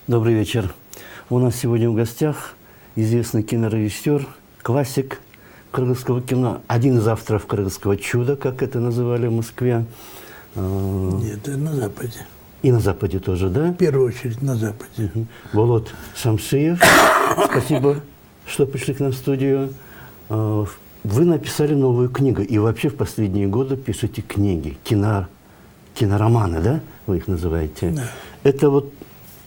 Добрый вечер. У нас сегодня в гостях известный кинорежиссер, классик кыргызского кино, один из авторов «Кыргызского чуда», как это называли в Москве. Нет, это на Западе. И на Западе тоже, да? В первую очередь на Западе. Волод Шамшиев, спасибо, что пришли к нам в студию. Вы написали новую книгу, и вообще в последние годы пишете книги, кинороманы, да? Вы их называете. Да. Это вот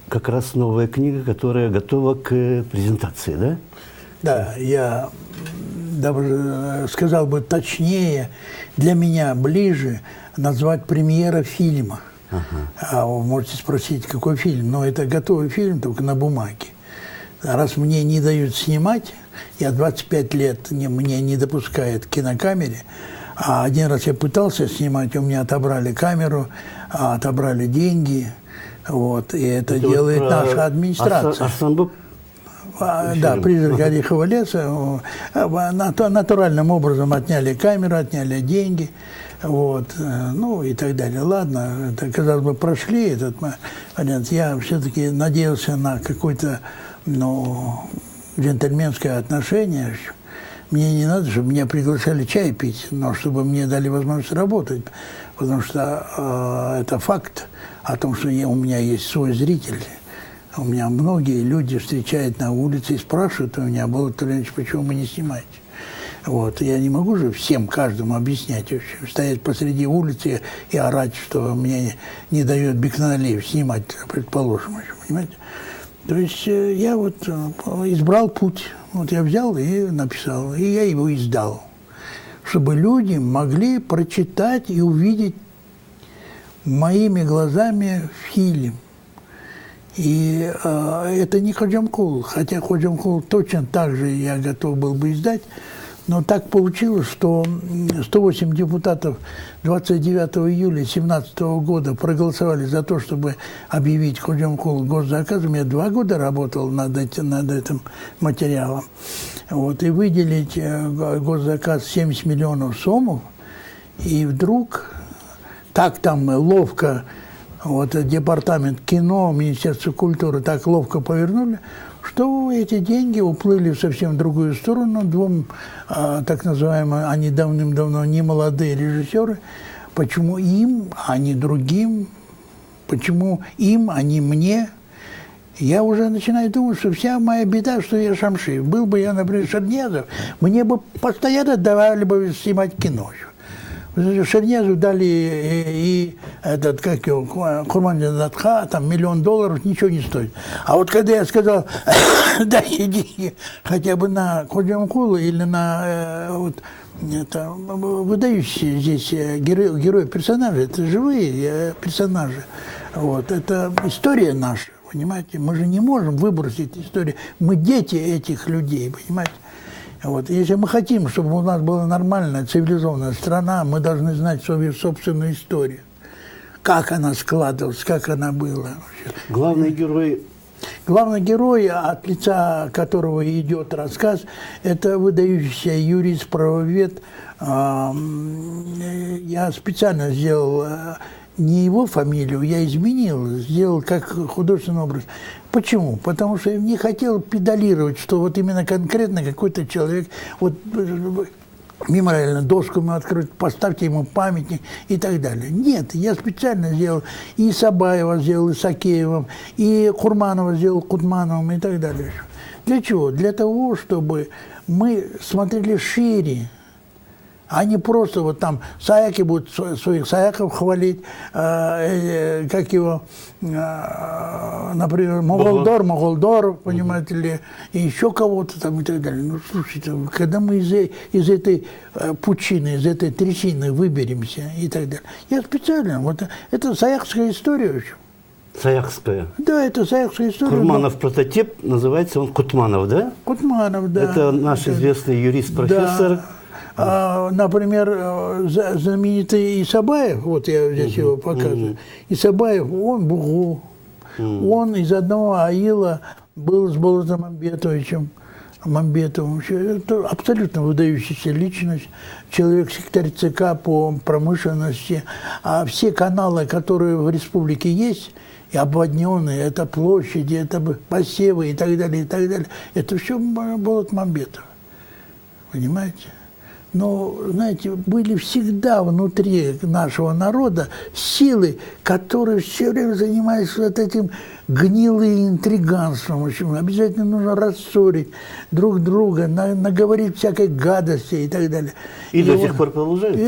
как раз новая книга, которая готова к презентации, да? Да, я даже сказал бы точнее, для меня ближе назвать премьера фильма. А вы можете спросить, какой фильм? Но это готовый фильм, только на бумаге. Раз мне не дают снимать, я 25 лет мне не допускают к кинокамере, а один раз я пытался снимать, у меня отобрали камеру, отобрали деньги, вот, и это делает вот наша администрация. Да, призрак Орехового леса. Натуральным образом отняли камеру, отняли деньги, вот, ну и так далее. Ладно, это, казалось бы, прошли этот вариант. Я все-таки надеялся на какое-то, джентльменское отношение. Мне не надо, чтобы меня приглашали чай пить, но чтобы мне дали возможность работать, потому что это факт о том, что у меня есть свой зритель. У меня многие люди встречают на улице и спрашивают у меня: Болот Ильич, почему вы не снимаете? Вот. Я не могу же всем, каждому объяснять, стоять посреди улицы и орать, что мне не дает Бекналиев снимать, предположим, понимаете? То есть я вот избрал путь. Вот я взял и написал, и я его издал, чтобы люди могли прочитать и увидеть моими глазами фильм. И это не Ходжамкул, хотя Ходжамкул точно так же я готов был бы издать, но так получилось, что 108 депутатов 29 июля 2017 года проголосовали за то, чтобы объявить Ходжамкул госзаказом. Я 2 года работал над этим материалом. Вот, и выделить госзаказ 70 миллионов сомов, и вдруг так там ловко департамент кино, Министерство культуры так ловко повернули, что эти деньги уплыли в совсем другую сторону двум, так называемым, они давным-давно не молодые режиссеры. Почему им, а не другим? Почему им, а не мне? Я уже начинаю думать, что вся моя беда, что я Шамшиев. Был бы я, например, Шернязов, мне бы постоянно давали бы снимать кино. Шернязу дали и этот, как его, Курман-Джанатха, там $1 миллион, ничего не стоит. А вот когда я сказал, дайте деньги хотя бы на Ходжамкула или на это, выдающиеся здесь герои-персонажи, это живые персонажи, вот, это история наша, понимаете, мы же не можем выбросить историю, мы дети этих людей, понимаете. Вот. Если мы хотим, чтобы у нас была нормальная, цивилизованная страна, мы должны знать свою собственную историю. Как она складывалась, как она была. Главный герой, от лица которого идет рассказ, это выдающийся юрист, правовед. Я специально сделал не его фамилию, я изменил, сделал как художественный образ. Почему? Потому что я не хотел педалировать, что вот именно конкретно какой-то человек, вот мемориальную доску ему открыть, поставьте ему памятник и так далее. Нет, я специально сделал и Сабаева сделал, и Сакеевым, и Курманова сделал Кутмановым и так далее. Для чего? Для того, чтобы мы смотрели шире, а не просто вот там Саяки будут своих Саяков хвалить, как его, например, Моголдор, понимаете ли, и еще кого-то там и так далее. Ну, слушайте, когда мы из этой пучины, из этой трясины выберемся и так далее. Я специально, вот это саякская история очень. Саякская. Да, это саякская история. Курманов прототип, называется он Кутманов, да? Кутманов, да. Это наш известный юрист-профессор. Да. Например, знаменитый Исабаев, вот я здесь его показываю, Исабаев, он Бугу, он из одного аила был с Болотом Амбетовичем, Мамбетов, вообще, это абсолютно выдающаяся личность, человек-секретарь ЦК по промышленности. А все каналы, которые в республике есть, и обводненные, это площади, это посевы и так далее, это все Болот Мамбетов. Понимаете? Но, знаете, были всегда внутри нашего народа силы, которые все время занимались вот этим гнилым интриганством. В общем, обязательно нужно рассорить друг друга, наговорить всякой гадости и так далее. И до сих пор продолжается? И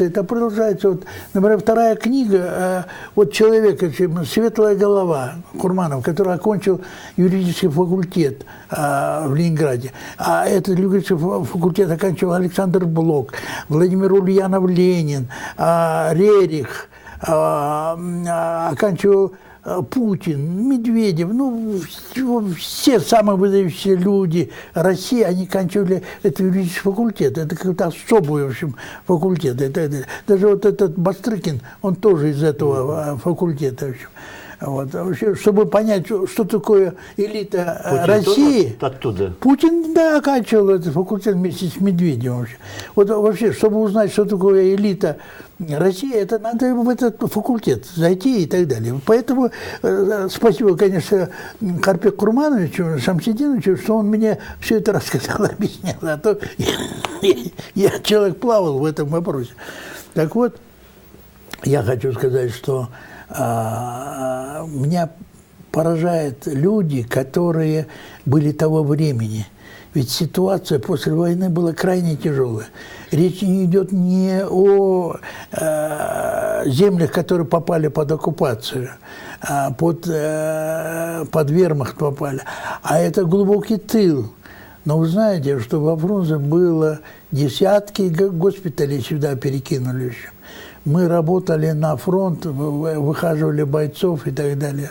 это продолжается. Вот, например, вторая книга, вот человек, «Светлая голова» Курманов, который окончил юридический факультет в Ленинграде. А этот юридический факультет оканчивал Александр Блок, Владимир Ульянов-Ленин, Рерих, оканчивал Путин, Медведев, ну, все самые выдающиеся люди России, они кончили этот юридический факультет. Это какой-то особый, в общем, факультет. Даже вот этот Бастрыкин, он тоже из этого факультета, в общем. Вот. Вообще, чтобы понять, что такое элита Путин России, оттуда. Путин, да, оканчивал этот факультет вместе с Медведевым. Вообще. Вот вообще, чтобы узнать, что такое элита России, это надо в этот факультет зайти и так далее. Поэтому спасибо, конечно, Карпе Курмановичу, Шамсидиновичу, что он мне все это рассказал, объяснял. А то я человек плавал в этом вопросе. Так вот, я хочу сказать, что меня поражают люди, которые были того времени. Ведь ситуация после войны была крайне тяжелая. Речь не идет не о землях, которые попали под оккупацию, под вермахт попали, а это глубокий тыл. Но вы знаете, что во Фрунзе было десятки госпиталей сюда перекинули еще. Мы работали на фронт, выхаживали бойцов и так далее.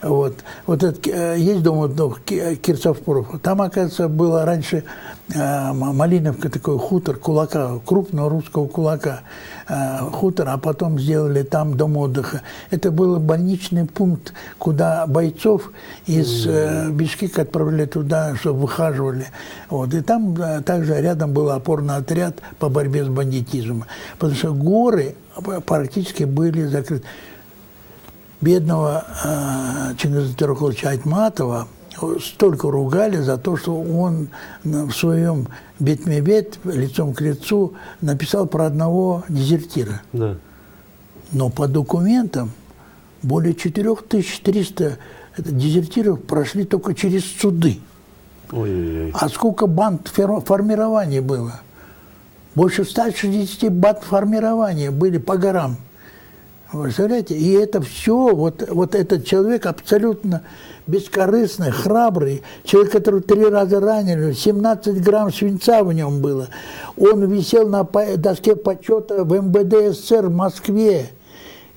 Вот это, есть дома Кирцовпоров. Там, оказывается, было раньше Малиновка, такой хутор кулака, крупного русского кулака хутор, а потом сделали там дом отдыха. Это был больничный пункт, куда бойцов из Бишкека отправляли туда, чтобы выхаживали. Вот. И там также рядом был опорный отряд по борьбе с бандитизмом. Потому что горы практически были закрыты. Бедного Чингиза Тюркуловича Айтматова столько ругали за то, что он в своем бет-ме-бет, лицом к лицу, написал про одного дезертира. Да. Но по документам более 4300 дезертиров прошли только через суды. Ой-ой-ой. А сколько банд формирования было? Больше 160 банд формирования были по горам. Вы представляете? И это все, вот этот человек абсолютно бескорыстный, храбрый, человек, которого 3 раза ранили, 17 грамм свинца в нем было. Он висел на доске почета в МВД СССР в Москве.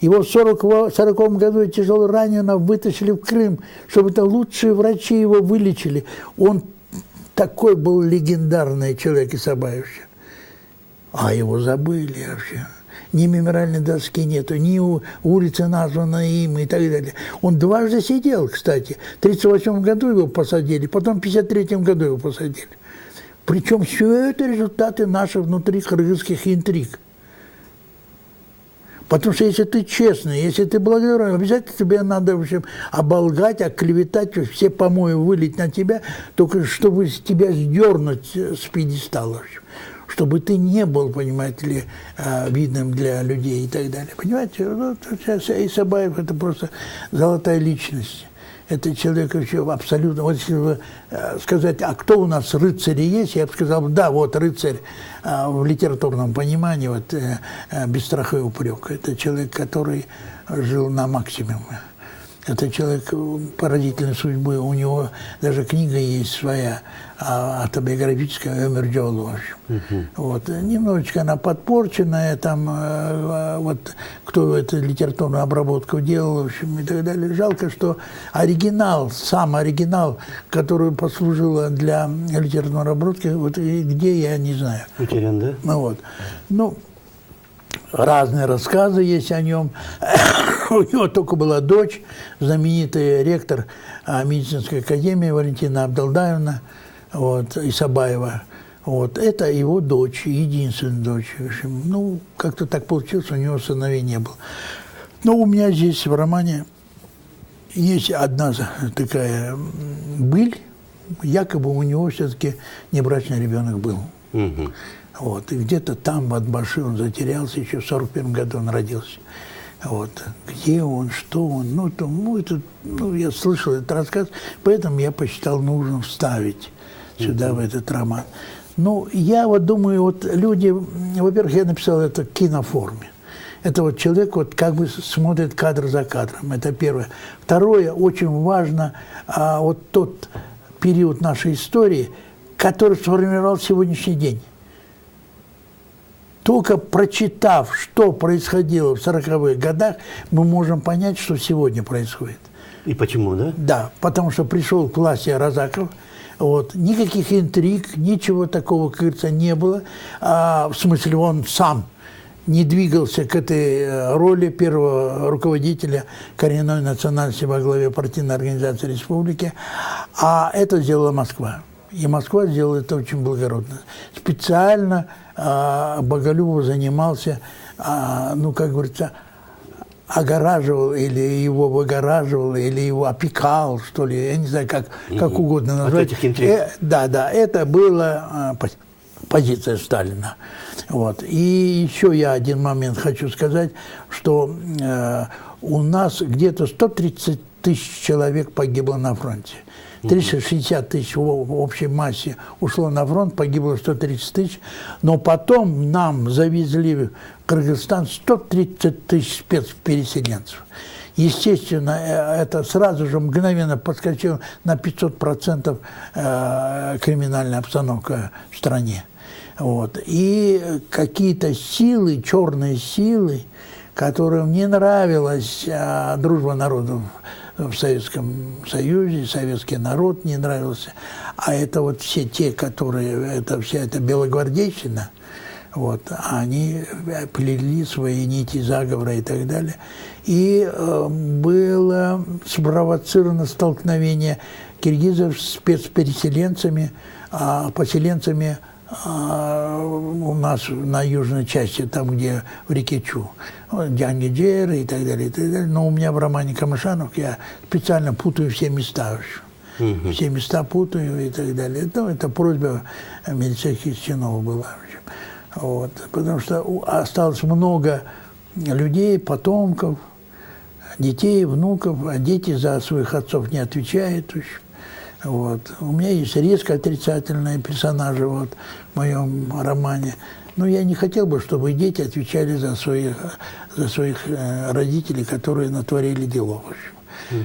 Его в 1940 году тяжело раненого вытащили в Крым, чтобы это лучшие врачи его вылечили. Он такой был легендарный человек Исабаевич. А его забыли вообще. Ни мемориальной доски нету, ни улицы названы им и так далее. Он дважды сидел, кстати. В 1938 году его посадили, потом в 1953 году его посадили. Причем все это результаты наших внутрикыргызских интриг. Потому что если ты честный, если ты благодарен, обязательно тебе надо, в общем, оболгать, оклеветать, все помои вылить на тебя, только чтобы тебя сдернуть с пьедестала, в общем. Чтобы ты не был, понимаете ли, видным для людей и так далее. Понимаете, вот сейчас Исабаев – это просто золотая личность. Это человек вообще абсолютно… Вот если бы сказать, а кто у нас рыцари есть, я бы сказал, да, вот рыцарь в литературном понимании, вот без страха и упрека. Это человек, который жил на максимуме. Это человек поразительной судьбы. У него даже книга есть своя, автобиографическая «Өмір жолы». Вот. Немножечко она подпорченная, там, вот, кто эту литературную обработку делал, в общем, и так далее. Жалко, что оригинал, сам оригинал, который послужил для литературной обработки, вот где, я не знаю. Утерян, да? Ну, вот. Ну, разные рассказы есть о нем. У него только была дочь, знаменитый ректор медицинской академии Валентина Абдалдаевна. вот, Исабаева. Вот, это его дочь, единственная дочь. В общем, ну, как-то так получилось, у него сыновей не было. Но у меня здесь в романе есть одна такая быль, якобы у него все-таки небрачный ребенок был. Мгм. Вот, и где-то там, в Атбаши, он затерялся, еще в 1941 году он родился. Вот. Где он, что он, я слышал этот рассказ, поэтому я посчитал нужным вставить сюда, в этот роман. Ну, я вот думаю, вот люди, во-первых, я написал это в киноформе. Это вот человек вот как бы смотрит кадр за кадром, это первое. Второе, очень важно, вот тот период нашей истории, который сформировал сегодняшний день. Только прочитав, что происходило в 40-х годах, мы можем понять, что сегодня происходит. И почему, да? Да, потому что пришел к власти Разаков, вот, никаких интриг, ничего такого, как говорится, не было. В смысле, он сам не двигался к этой роли первого руководителя коренной национальности во главе партийной организации республики, а это сделала Москва. И Москва сделала это очень благородно. Специально Боголюбов занимался, ну, как говорится, огораживал, или его выгораживал, или его опекал, что ли, я не знаю, как угодно назвать. От этих интриг. Да, это была позиция Сталина. Вот. И еще я один момент хочу сказать, что у нас где-то 130 тысяч человек погибло на фронте. 360 тысяч в общей массе ушло на фронт, погибло 130 тысяч, но потом нам завезли в Кыргызстан 130 тысяч спецпереселенцев. Естественно, это сразу же мгновенно подскочило на 500% криминальная обстановка в стране. Вот. И какие-то силы, черные силы, которым не нравилась дружба народов в Советском Союзе, советский народ не нравился, а это вот все те, которые, вся эта белогвардейщина, вот, они плели свои нити заговора и так далее. И было спровоцировано столкновение киргизов с спецпереселенцами, поселенцами у нас на южной части, там, где в реке Чу, Джангиджер и так далее, и так далее. Но у меня в романе Камышанов я специально путаю все места. Все места путаю и так далее. Ну, это просьба милицейских чинов была. Вот. Потому что осталось много людей, потомков, детей, внуков, а дети за своих отцов не отвечают. Вот. У меня есть резко отрицательные персонажи вот, в моем романе. Но я не хотел бы, чтобы дети отвечали за своих родителей, которые натворили дело.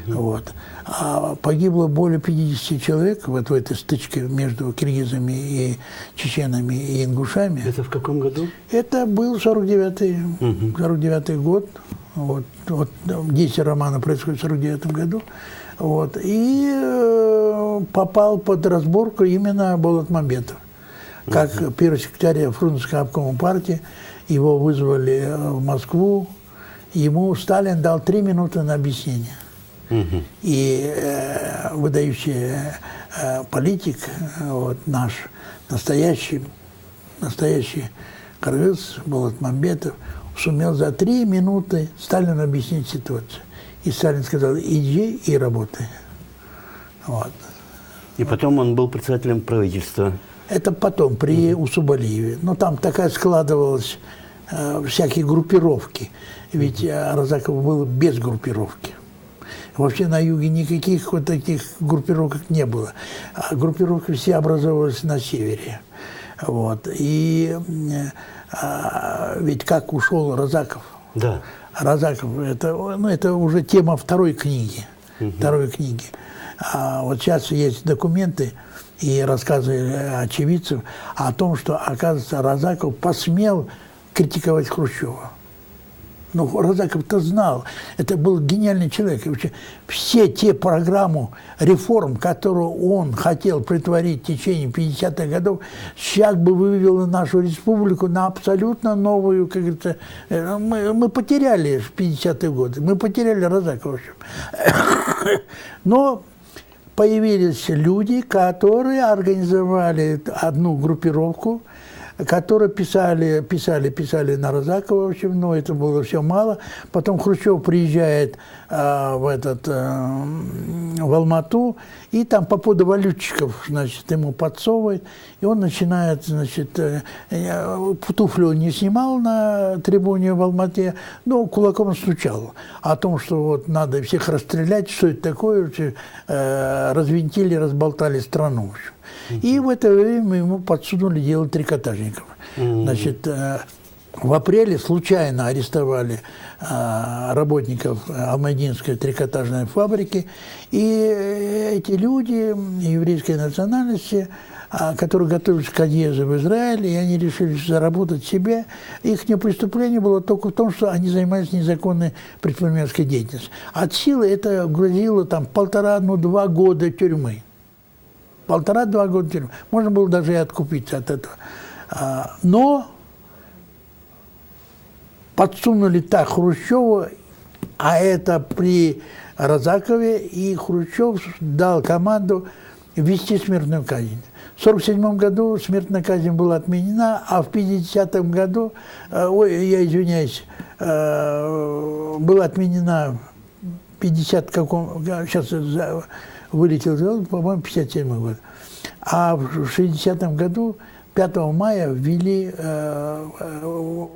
Вот. А погибло более 50 человек вот в этой стычке между киргизами и чеченами и ингушами. Это в каком году? Это был 49-й год. Вот 10 романов происходит в 49 году. Вот. И попал под разборку именно Болотмамбетов. Как первый секретарь Фрунзенского обкома партии, его вызвали в Москву, ему Сталин дал 3 минуты на объяснение. И выдающий политик, вот, наш настоящий кыргыз Болотмамбетов сумел за 3 минуты Сталину объяснить ситуацию. И Сталин сказал: иди и работай. Вот. И потом он был председателем правительства. Это потом, при Усубалиеве. Но там такая складывалась всякие группировки. Ведь Разаков был без группировки. Вообще на юге никаких вот таких группировок не было. А группировки все образовывались на севере. Вот. И ведь как ушел Разаков? Да. Разаков, это уже тема второй книги. А вот сейчас есть документы и рассказы очевидцев о том, что, оказывается, Разаков посмел критиковать Хрущева. Ну, Разаков-то знал, это был гениальный человек. И вообще, все те программы реформ, которые он хотел притворить в течение 50-х годов, сейчас бы вывело нашу республику на абсолютно новую, как говорится, мы потеряли в 50-е годы, мы потеряли Разакова. Но появились люди, которые организовали одну группировку, которые писали на Розакова, в общем, но это было все мало. Потом Хрущев приезжает в Алмату, и там по поводу валютчиков, значит, ему подсовывает, и он начинает, значит, туфлю не снимал на трибуне в Алмате, но кулаком стучал о том, что вот надо всех расстрелять, что это такое, развинтили, разболтали страну. И в это время ему подсунули дело трикотажников. Значит, в апреле случайно арестовали работников Алматинской трикотажной фабрики, и эти люди еврейской национальности, которые готовились к отъезду в Израиль, и они решили заработать себе. Их преступление было только в том, что они занимались незаконной предпринимательской деятельностью. От силы это грозило там 1,5–2 года тюрьмы. 1,5–2 года тюрьмы. Можно было даже и откупиться от этого. Но подсунули так Хрущеву, а это при Розакове, и Хрущев дал команду ввести смертную казнь. В 1947 году смертная казнь была отменена, а в 1950 году, я извиняюсь, была отменена 50 каком, сейчас вылетел, по-моему, 1957 год. А в 1960 году 5 мая ввели,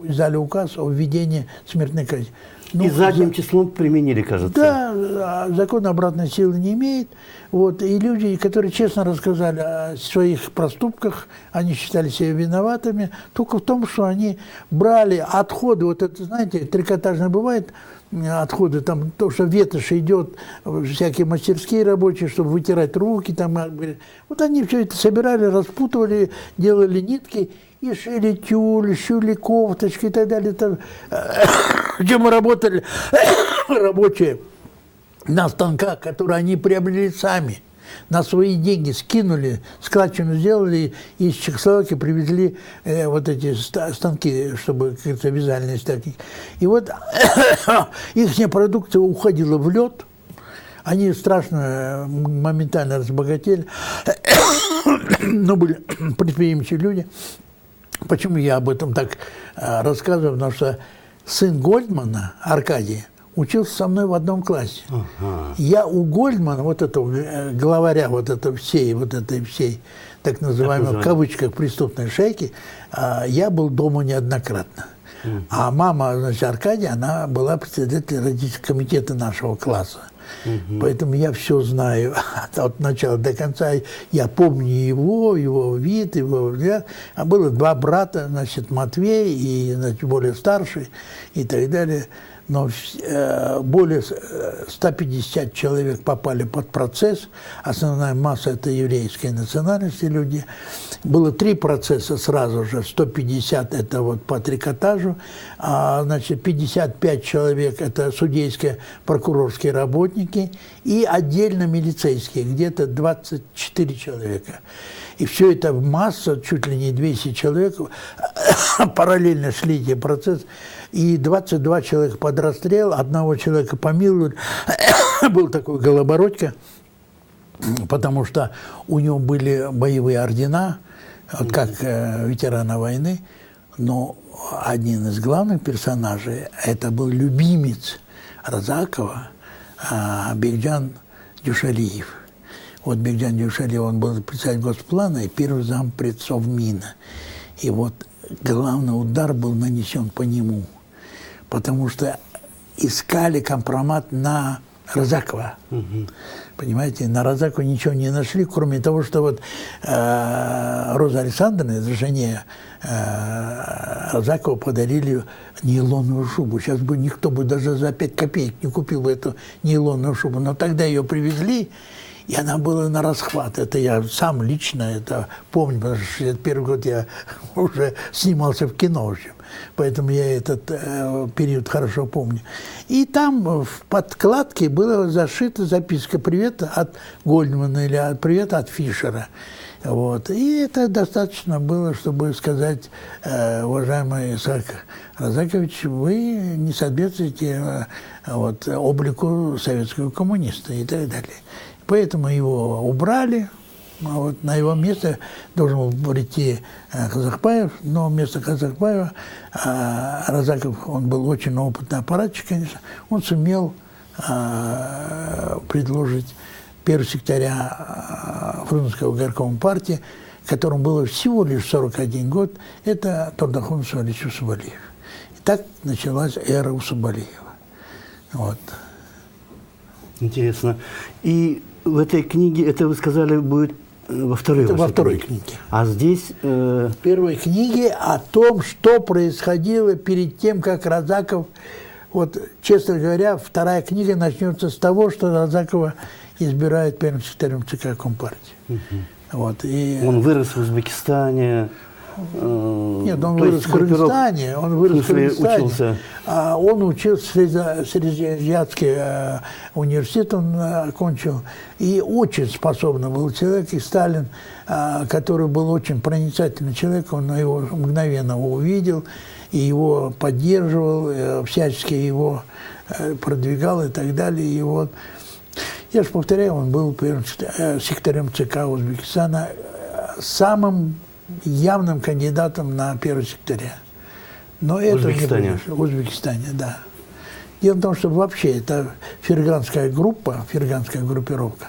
издали указ о введении смертной казни. И задним числом применили, кажется. Да, закон обратной силы не имеет. Вот, и люди, которые честно рассказали о своих проступках, они считали себя виноватыми только в том, что они брали отходы. Вот это, знаете, трикотажно бывает, отходы, там, то, что ветошь идет, всякие мастерские рабочие, чтобы вытирать руки. Там, вот они все это собирали, распутывали, делали нитки и шили тюль, шили кофточки и так далее. Где мы работали, рабочие, на станках, которые они приобрели сами, на свои деньги скинули, складчину сделали, и из Чехословакии привезли вот эти станки, чтобы какие-то вязальные станки. И вот их продукция уходила в лед, они страшно, моментально разбогатели, но были предприимчивые люди. Почему я об этом так рассказываю? Потому что сын Гольдмана, Аркадий, учился со мной в одном классе. Я у Гольдмана, вот этого главаря вот этой всей так называемой в кавычках преступной шейки, я был дома неоднократно. А мама, значит, Аркадия, она была председателем родительского комитета нашего класса. Поэтому я все знаю от начала до конца. Я помню его вид, его взгляд. А было 2 брата, значит, Матвей и, значит, более старший и так далее. Но более 150 человек попали под процесс. Основная масса – это еврейской национальности люди. Было 3 процесса сразу же. 150 – это вот по трикотажу. Значит, 55 человек – это судейские, прокурорские работники. И отдельно милицейские, где-то 24 человека. И все это масса, чуть ли не 200 человек, параллельно шли эти процессы. И 22 человека под расстрел, 1 человека помиловали. Был такой Голобородько, потому что у него были боевые ордена, вот как ветерана войны. Но один из главных персонажей, это был любимец Розакова, Бекджан Дюшалиев. Вот Бекджан Дюшалиев, он был председатель Госплана и первый зампред Совмина. И вот главный удар был нанесен по нему, потому что искали компромат на Розакова. Понимаете, на Розакова ничего не нашли, кроме того, что вот Роза Александровна, жене Розакова, подарили нейлоновую шубу. Сейчас бы никто бы даже за 5 копеек не купил бы эту нейлоновую шубу. Но тогда ее привезли, и она была на расхват. Это я сам лично это помню, потому что в 1961 год я уже снимался в кино, в общем. Поэтому я этот период хорошо помню. И там в подкладке была зашита записка «Привет от Гольдмана» или «Привет от Фишера». Вот. И это достаточно было, чтобы сказать: уважаемый Исаак Розакович, вы не соответствуете облику советского коммуниста и так далее. Поэтому его убрали. А вот на его место должен был прийти Казакбаев, но вместо Казакбаева Разаков, он был очень опытный аппаратчик, конечно, он сумел предложить первого секретаря Фрунзенского горкома партии, которому было всего лишь 41 год, это Турдахун Усубалиевич Усубалиев. И так началась эра Усубалиева. Вот. Интересно. И в этой книге, это вы сказали, будет во второй Это во второй книге. А здесь... В первой книге о том, что происходило перед тем, как Разаков... Вот, честно говоря, вторая книга начнется с того, что Разакова избирают первым секретарем ЦК Компартии. Вот, и... Он вырос в Узбекистане. Нет, он вырос в Кыргызстане. Он вырос в Кыргызстане. Учился. Он учился в Среднеазиатский университет, он окончил. И очень способный был человек. И Сталин, который был очень проницательный человек, он его мгновенно увидел и его поддерживал, всячески его продвигал и так далее. И вот, я же повторяю, он был первым секретарем ЦК Узбекистана, самым явным кандидатом на первого секретаря. Но это не произошло. В Узбекистане, да. Дело в том, что вообще это ферганская группировка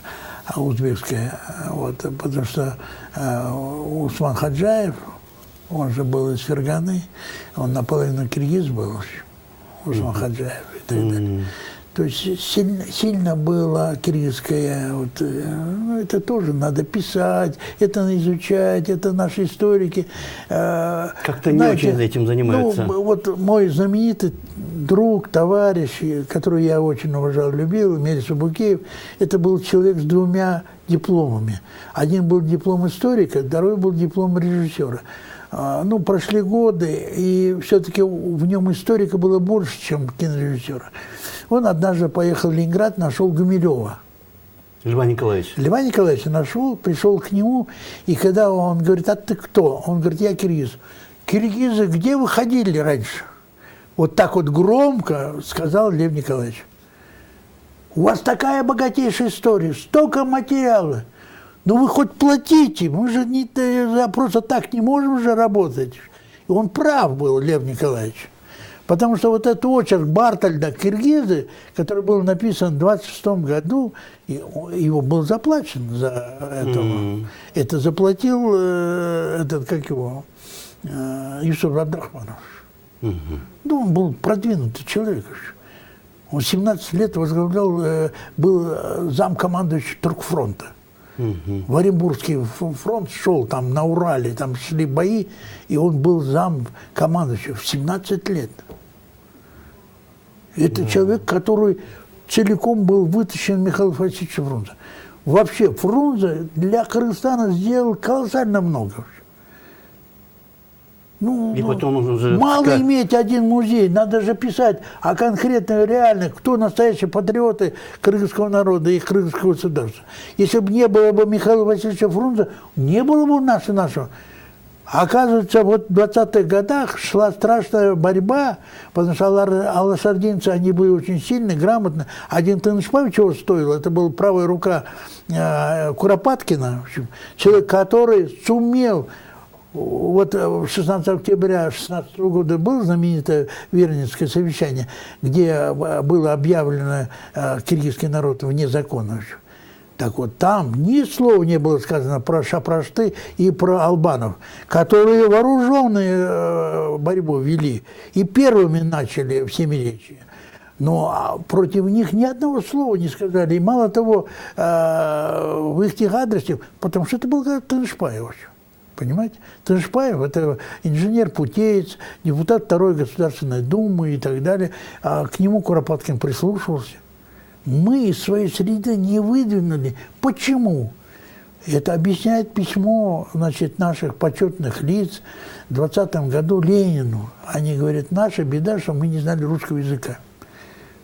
узбекская, вот, потому что Усман Хаджаев, он же был из Ферганы, он наполовину киргиз был, Усман Хаджаев и так далее. То есть сильно было киргизское, вот, ну, это тоже надо писать, это изучать, это наши историки. Как-то не очень этим занимаются. Ну, вот мой знаменитый друг, товарищ, которого я очень уважал, любил, Мелис Букеев, это был человек с двумя дипломами. Один был диплом историка, второй был диплом режиссера. Ну, прошли годы, и все-таки в нем историка было больше, чем кинорежиссера. Он однажды поехал в Ленинград, нашел Гумилева. Льва Николаевича. Льва Николаевича нашел, пришел к нему, и когда он говорит: а ты кто? Он говорит: я киргиз. Киргизы, где вы ходили раньше? Вот так вот громко сказал Лев Николаевич. У вас такая богатейшая история, столько материала. Ну вы хоть платите, мы же не, просто так не можем же работать. И он прав был, Лев Николаевич. Потому что вот этот очерк Бартольда «Киргизы», который был написан в 26 году, его был заплачен за это. Это заплатил этот, как его, Юсуф Абдрахманович. Ну, он был продвинутый человек. Он 17 лет возглавлял, был замкомандующий Туркфронта. В Оренбургский фронт шел, там на Урале, там шли бои, и он был зам командующего в 17 лет. Это человек, который целиком был вытащен Михаилом Васильевичем Фрунзе. Вообще, Фрунзе для Кыргызстана сделал колоссально много. Ну, и потом он уже... Мало иметь один музей, надо же писать о конкретно, реально, кто настоящие патриоты кыргызского народа и кыргызского государства. Если бы не было бы Михаила Васильевича Фрунзе, не было бы нашего. Оказывается, вот в 20-х годах шла страшная борьба, потому что алашардинцы, они были очень сильны, грамотны. Один Тынышпаев чего стоил, это была правая рука Куропаткина, в общем, человек, который сумел... Вот 16 октября 16 года было знаменитое Вернинское совещание, где было объявлено киргизский народ вне закона. Так вот, там ни слова не было сказано про Шапрашты и про албанов, которые вооруженную борьбу вели и первыми начали в Семиречье. Но против них ни одного слова не сказали. И мало того, в их адресе, потому что это был Тынышпаев. Понимаете? Тынышпаев – это инженер-путеец, депутат Второй Государственной Думы и так далее. А к нему Куропаткин прислушивался. Мы из своей среды не выдвинули. Почему? Это объясняет письмо, значит, наших почетных лиц в 2020 году Ленину. Они говорят: наша беда, что мы не знали русского языка.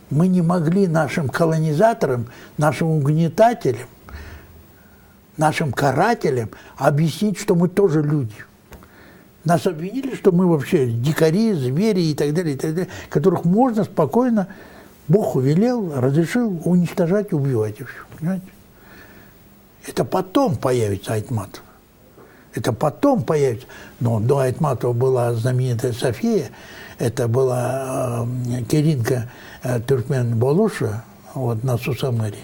Мы не могли нашим колонизаторам, нашим угнетателям, нашим карателям объяснить, что мы тоже люди. Нас обвинили, что мы вообще дикари, звери и так далее, которых можно спокойно, Бог увелел, разрешил уничтожать, убивать. Понимаете? Это потом появится Айтматов. Это потом появится. Но до Айтматова была знаменитая София, это была Керинка Туркмен Болуша, вот, на Сусамыре,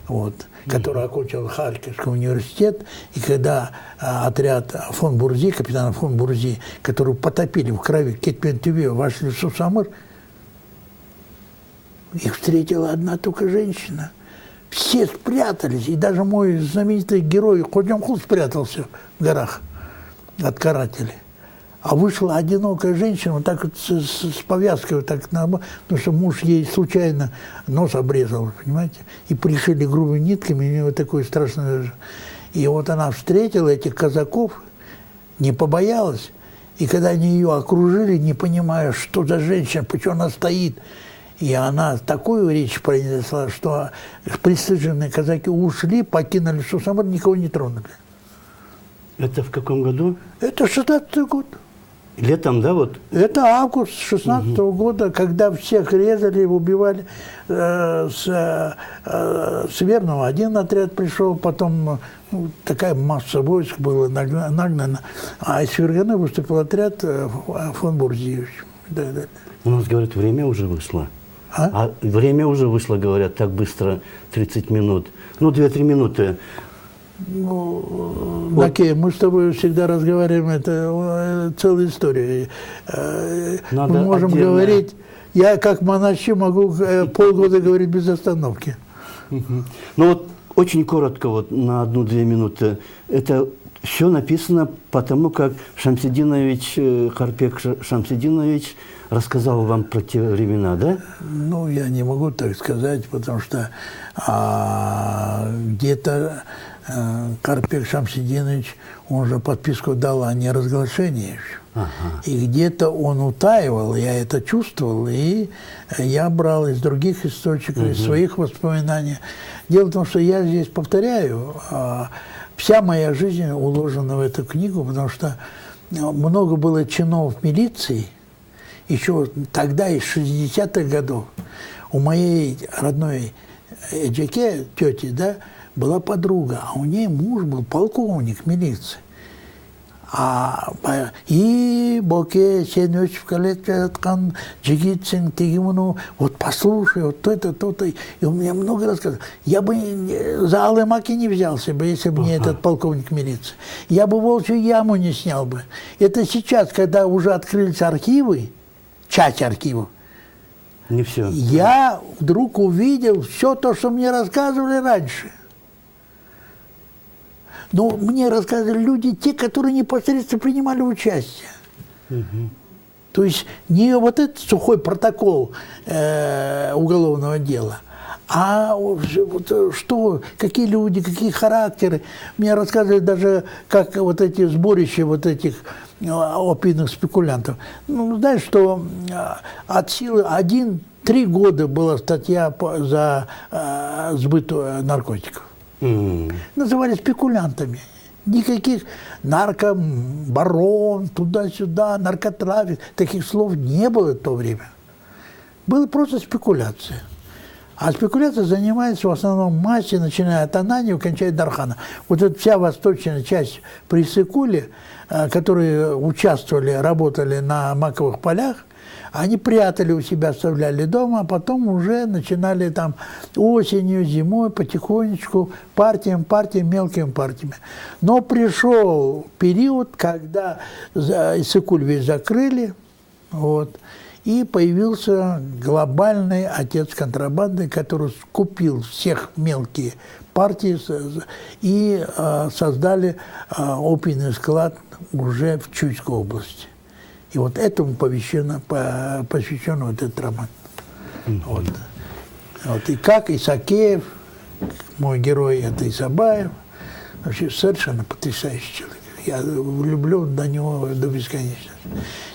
вот, который окончил Харьковский университет. И когда отряд фон Бурзи, капитана фон Бурзи, который потопили в крови Кетпен-Тюве, вошли в Сусамыр, их встретила одна только женщина. Все спрятались, и даже мой знаменитый герой Ходжамхул спрятался в горах от карателей. А вышла одинокая женщина, вот так вот с повязкой, вот так, потому что муж ей случайно нос обрезал, понимаете? И пришили грубыми нитками, у нее вот такое страшное... И вот она встретила этих казаков, не побоялась, и когда они ее окружили, не понимая, что за женщина, почему она стоит, и она такую речь произнесла, что пристыженные казаки ушли, покинули Сусамыр, никого не тронули. Это в каком году? Это 16-й год. Летом, да, вот? Это август 16-го года, когда всех резали, убивали. С Верного один отряд пришел, потом такая масса войск была нагнана. А из Ферганы выступил отряд фон Бурзи. Да. У нас, говорят, время уже вышло. А время уже вышло, говорят, так быстро, 30 минут. Ну, 2-3 минуты. Ну, Накей, мы с тобой всегда разговариваем, это целая история. Надо мы можем отдельно говорить, я как монащи могу полгода говорить без остановки. Ну вот очень коротко, вот на 1-2 минуты. Это все написано потому, как Шамсидинович, Карпек Шамсидинович рассказал вам про те времена, да? Ну, я не могу так сказать, потому что где-то Карпек Шамсидинович, он же подписку дал о неразглашении. Ага. И где-то он утаивал, я это чувствовал, и я брал из других источников, из своих воспоминаний. Дело в том, что я здесь повторяю, вся моя жизнь уложена в эту книгу, потому что много было чинов милиции, еще тогда, из 60-х годов. У моей родной Эджеке, тети, да, была подруга, а у ней муж был полковник милиции. И Боке, Сенёч, Калеткан, Джигитсин, Тигимуну, вот послушай, вот то-то, то-то. И у меня много рассказов. Я бы за Алымаки не взялся бы, если бы не этот полковник милиции. Я бы Волчью яму не снял бы. Это сейчас, когда уже открылись архивы, часть архивов, не все. Я вдруг увидел все то, что мне рассказывали раньше. Но мне рассказывали люди, те, которые непосредственно принимали участие. То есть не вот этот сухой протокол уголовного дела, а что, какие люди, какие характеры. Мне рассказывали даже, как вот эти сборища вот этих опийных спекулянтов. Ну, знаешь, что от силы 3 года была статья за сбыт наркотиков. Называли спекулянтами. Никаких наркобарон, туда-сюда, наркотрафик. Таких слов не было в то время. Была просто спекуляция. А спекуляция занимается в основном массой, начиная от Ананьева, кончая Дархана. Вот эта вся восточная часть при Иссык-Куле, которые участвовали, работали на маковых полях, они прятали у себя, оставляли дома, а потом уже начинали там осенью, зимой потихонечку, партиями, мелкими партиями. Но пришел период, когда Иссык-Куль весь закрыли, вот, и появился глобальный отец контрабанды, который скупил всех мелкие партии и создали опийный склад уже в Чуйской области. И вот этому посвящен вот этот роман. Вот. И как Исакеев, мой герой, это Исабаев, вообще совершенно потрясающий человек. Я влюблен до него до бесконечности.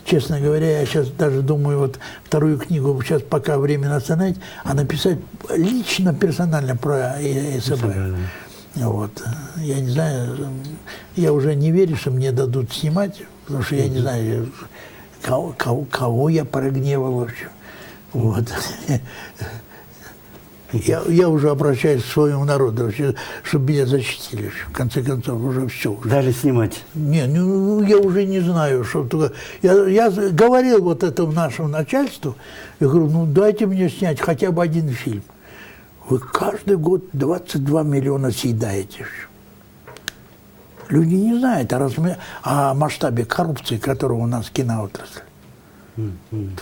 Честно говоря, я сейчас даже думаю, вот вторую книгу, сейчас пока время остановить, а написать лично, персонально про Исабаева. Вот. Я не знаю, я уже не верю, что мне дадут снимать, потому что я не знаю, кого я прогневал вообще. Вот. Я уже обращаюсь к своему народу, вообще, чтобы меня защитили. В конце концов, уже все. Дали снимать. Не, ну я уже не знаю, что только. Я говорил вот этому нашему начальству, я говорю, ну дайте мне снять хотя бы один фильм. Вы каждый год 22 миллиона съедаете. Люди не знают о масштабе коррупции, которая у нас в киноотрасли.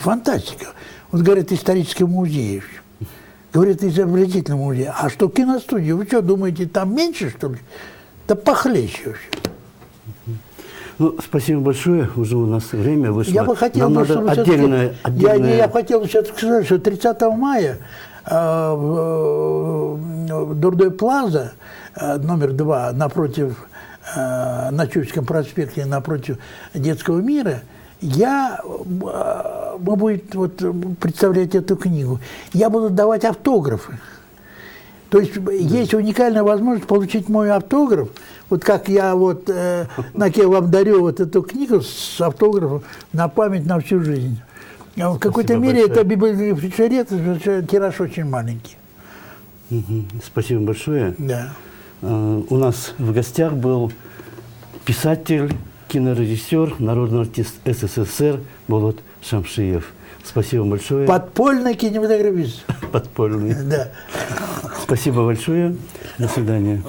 Фантастика. Вот говорят, исторический музей. Говорят, изобретательный музей. А что киностудия? Вы что, думаете, там меньше, что ли? Да похлеще вообще. Ну, спасибо большое. Уже у нас время вышло. Я бы хотел, Нам надо отдельное... Я хотел сейчас сказать, что 30 мая в Дурдой Плаза, номер 2, напротив, на Чуйском проспекте, напротив Детского мира, мы будем представлять эту книгу. Я буду давать автографы. То есть есть уникальная возможность получить мой автограф. Вот как я на кем вам дарю вот эту книгу с автографом на память на всю жизнь. В какой-то мере это библиотекарет, тираж очень маленький. Спасибо большое. Да. У нас в гостях был писатель, кинорежиссер, народный артист СССР Болот Шамшиев. Спасибо большое. Подпольный кинематографист. Подпольный. Да. Спасибо большое. До свидания.